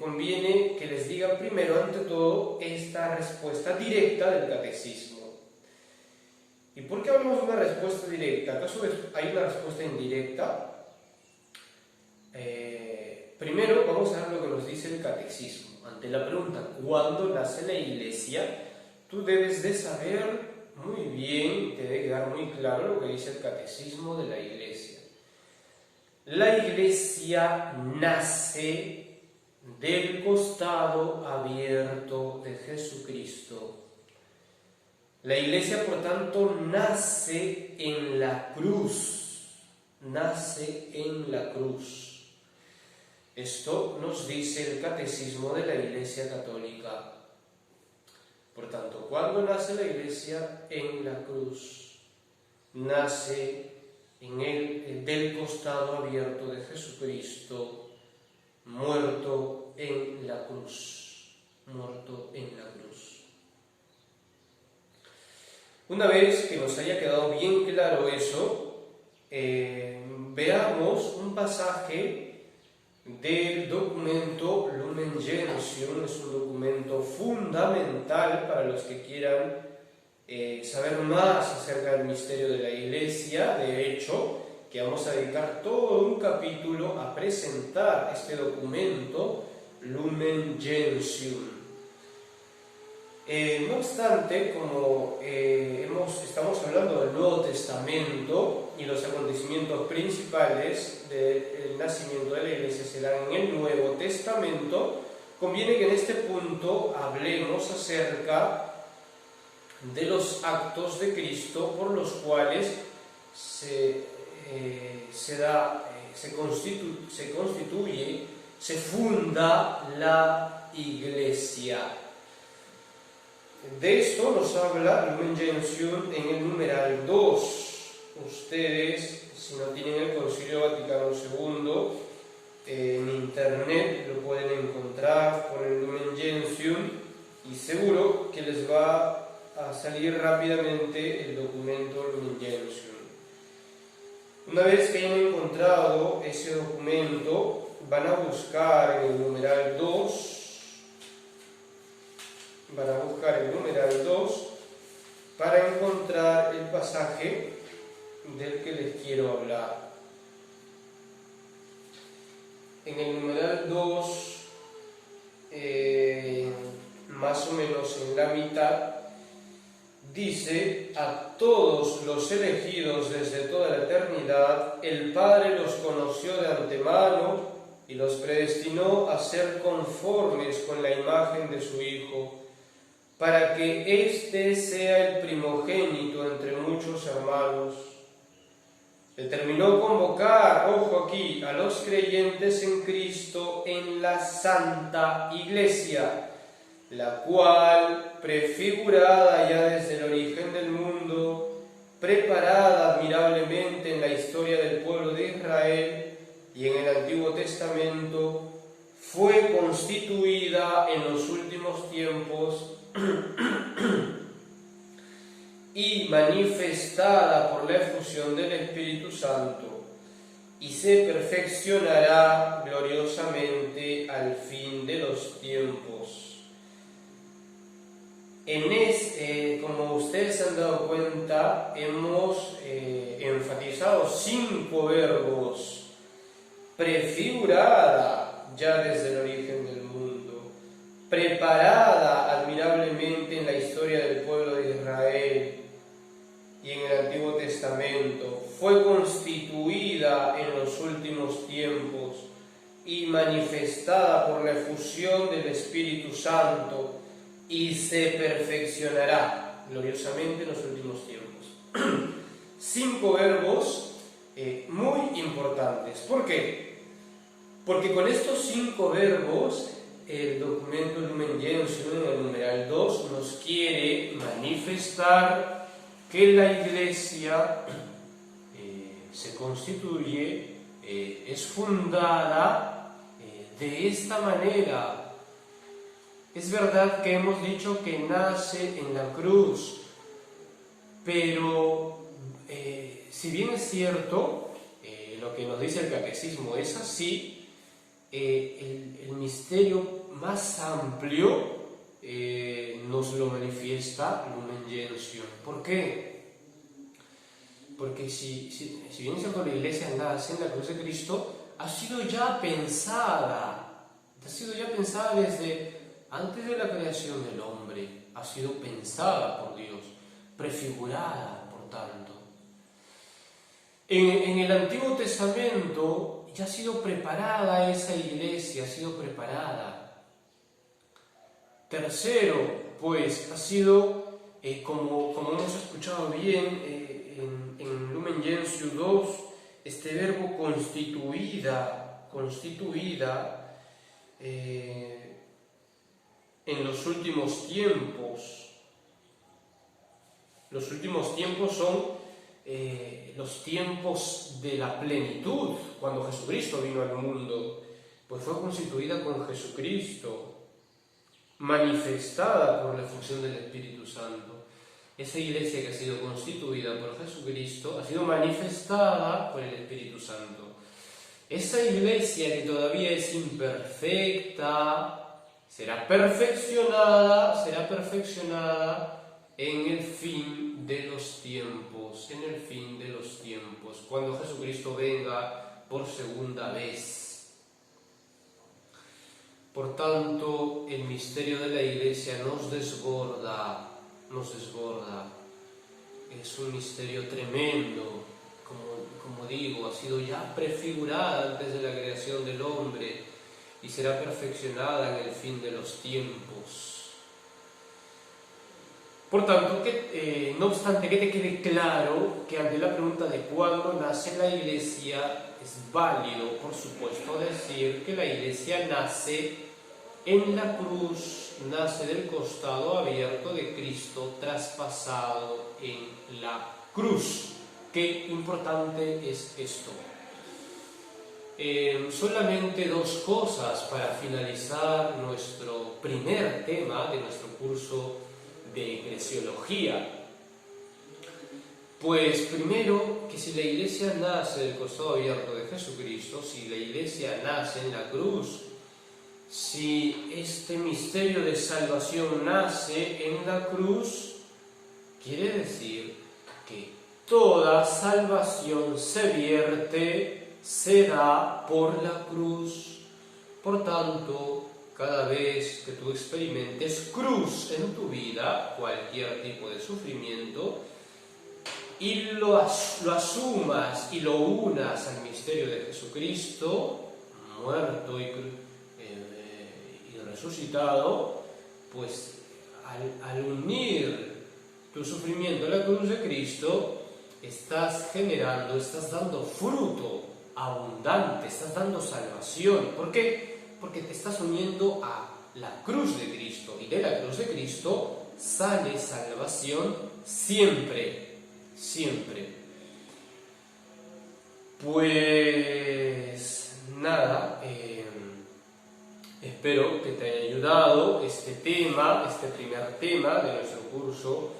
conviene que les diga primero, ante todo, esta respuesta directa del catecismo. ¿Y por qué hablamos de una respuesta directa? ¿Acaso hay una respuesta indirecta? Primero vamos a ver lo que nos dice el catecismo. Ante la pregunta, ¿cuándo nace la Iglesia? Tú debes de saber muy bien, te debe quedar muy claro lo que dice el catecismo de la Iglesia. La Iglesia nace del costado abierto de Jesucristo. La Iglesia, por tanto, nace en la cruz. Nace en la cruz. Esto nos dice el catecismo de la Iglesia Católica. Por tanto, ¿cuándo nace la Iglesia? En la cruz. Nace del costado abierto de Jesucristo, muerto en la cruz. Muerto en la cruz. Una vez que nos haya quedado bien claro eso, veamos un pasaje del documento Lumen Gentium. Es un documento fundamental para los que quieran saber más acerca del misterio de la Iglesia. De hecho, que vamos a dedicar todo un capítulo a presentar este documento Lumen Gentium. No obstante, como estamos hablando del Nuevo Testamento y los acontecimientos principales del nacimiento de la Iglesia se dan en el Nuevo Testamento, conviene que en este punto hablemos acerca de los actos de Cristo por los cuales se constituye, se funda la Iglesia. De esto nos habla Lumen Gentium en el numeral 2. Ustedes, si no tienen el Concilio Vaticano II, en internet lo pueden encontrar, ponen Lumen Gentium y seguro que les va a salir rápidamente el documento Lumen Gentium. Una vez que hayan encontrado ese documento, van a buscar en el numeral 2. Van a buscar el numeral 2 para encontrar el pasaje del que les quiero hablar. En el numeral 2, más o menos en la mitad, dice: a todos los elegidos desde toda la eternidad, el Padre los conoció de antemano y los predestinó a ser conformes con la imagen de su Hijo, para que éste sea el primogénito entre muchos hermanos. Determinó convocar, ojo aquí, a los creyentes en Cristo en la Santa Iglesia, la cual, prefigurada ya desde el origen del mundo, preparada admirablemente en la historia del pueblo de Israel y en el Antiguo Testamento, fue constituida en los últimos tiempos y manifestada por la efusión del Espíritu Santo, y se perfeccionará gloriosamente al fin de los tiempos. Como ustedes se han dado cuenta, hemos enfatizado 5 verbos: prefigurada ya desde el origen del mundo, preparada admirablemente en la historia del pueblo de Israel y en el Antiguo Testamento, fue constituida en los últimos tiempos y manifestada por la efusión del Espíritu Santo, y se perfeccionará gloriosamente en los últimos tiempos. 5 verbos muy importantes. ¿Por qué? Porque con estos 5 verbos el documento Lumen Gentium en el numeral 2 nos quiere manifestar que la Iglesia se constituye, es fundada de esta manera. Es verdad que hemos dicho que nace en la cruz, pero si bien es cierto, lo que nos dice el catecismo es así, el misterio más amplio nos lo manifiesta Lumen Gentium. ¿Por qué? Porque si bien es cierto, la Iglesia nace en la cruz de Cristo, ha sido ya pensada desde antes de la creación del hombre, ha sido pensada por Dios, prefigurada, por tanto. En el Antiguo Testamento ya ha sido preparada esa iglesia, ha sido preparada. Tercero, pues, ha sido, como hemos escuchado bien en Lumen Gentium 2, este verbo constituida, en los últimos tiempos. Los últimos tiempos son los tiempos de la plenitud, cuando Jesucristo vino al mundo, pues fue constituida con Jesucristo, manifestada por la función del Espíritu Santo. Esa iglesia que ha sido constituida por Jesucristo ha sido manifestada por el Espíritu Santo. Esa iglesia que todavía es imperfecta, será perfeccionada en el fin de los tiempos, cuando Jesucristo venga por segunda vez. Por tanto, el misterio de la Iglesia nos desborda. Es un misterio tremendo, como digo, ha sido ya prefigurada antes de la creación del hombre y será perfeccionada en el fin de los tiempos. Por tanto, no obstante que te quede claro que ante la pregunta de cuándo nace la Iglesia, es válido, por supuesto, decir que la Iglesia nace en la cruz, nace del costado abierto de Cristo traspasado en la cruz. Qué importante es esto. Solamente dos cosas para finalizar nuestro primer tema de nuestro curso de eclesiología. Pues primero, que si la Iglesia nace del costado abierto de Jesucristo, si la Iglesia nace en la cruz, si este misterio de salvación nace en la cruz, quiere decir que toda salvación se da por la cruz. Por tanto, cada vez que tú experimentes cruz en tu vida, cualquier tipo de sufrimiento, y lo asumas y lo unas al misterio de Jesucristo, muerto y resucitado, pues al unir tu sufrimiento a la cruz de Cristo, estás dando fruto abundante, estás dando salvación. ¿Por qué? Porque te estás uniendo a la cruz de Cristo, y de la cruz de Cristo sale salvación siempre. Pues nada, espero que te haya ayudado este primer tema de nuestro curso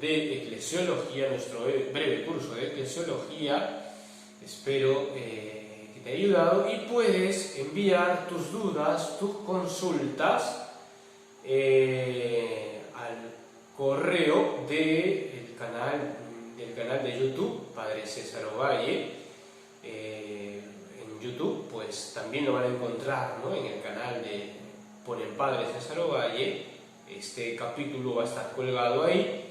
de eclesiología, nuestro breve curso de eclesiología. Espero que te haya ayudado, y puedes enviar tus dudas, tus consultas al correo del canal de YouTube, Padre César Ovalle. En YouTube pues también lo van a encontrar, ¿no? En el canal ponen Padre César Ovalle, este capítulo va a estar colgado ahí.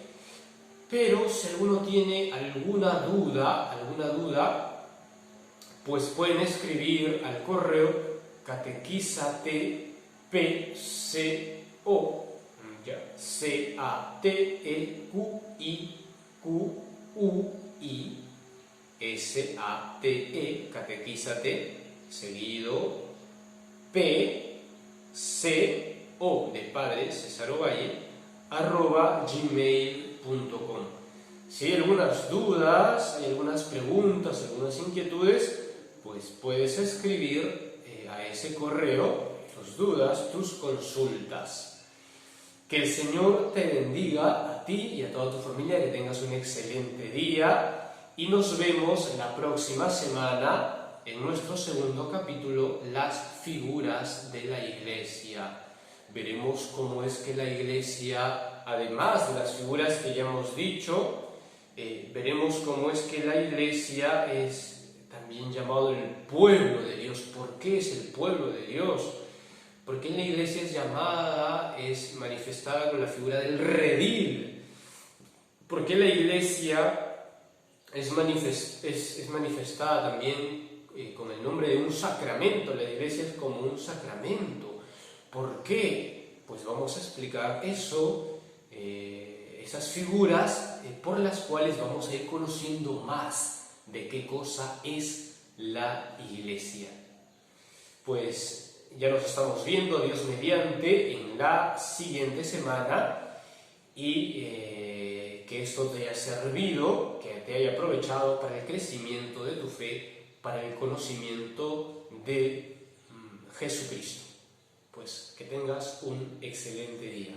Pero si alguno tiene alguna duda, pues pueden escribir al correo catequizatepco, CATEQUISATE, catequízate, seguido PCO de Padre César Ovalle, @gmail.com. Si hay algunas dudas, hay algunas preguntas, algunas inquietudes, pues puedes escribir a ese correo tus dudas, tus consultas. Que el Señor te bendiga a ti y a toda tu familia, que tengas un excelente día y nos vemos la próxima semana en nuestro segundo capítulo, las figuras de la Iglesia. Veremos cómo es que la Iglesia, además de las figuras que ya hemos dicho, veremos cómo es que la Iglesia es también llamado el pueblo de Dios. ¿Por qué es el pueblo de Dios? Porque la Iglesia es manifestada con la figura del redil. Porque la Iglesia es manifestada también con el nombre de un sacramento. La Iglesia es como un sacramento. ¿Por qué? Pues vamos a explicar eso, esas figuras por las cuales vamos a ir conociendo más de qué cosa es la Iglesia. Pues ya nos estamos viendo, Dios mediante, en la siguiente semana y que esto te haya servido, que te haya aprovechado para el crecimiento de tu fe, para el conocimiento de Jesucristo. Pues que tengas un excelente día.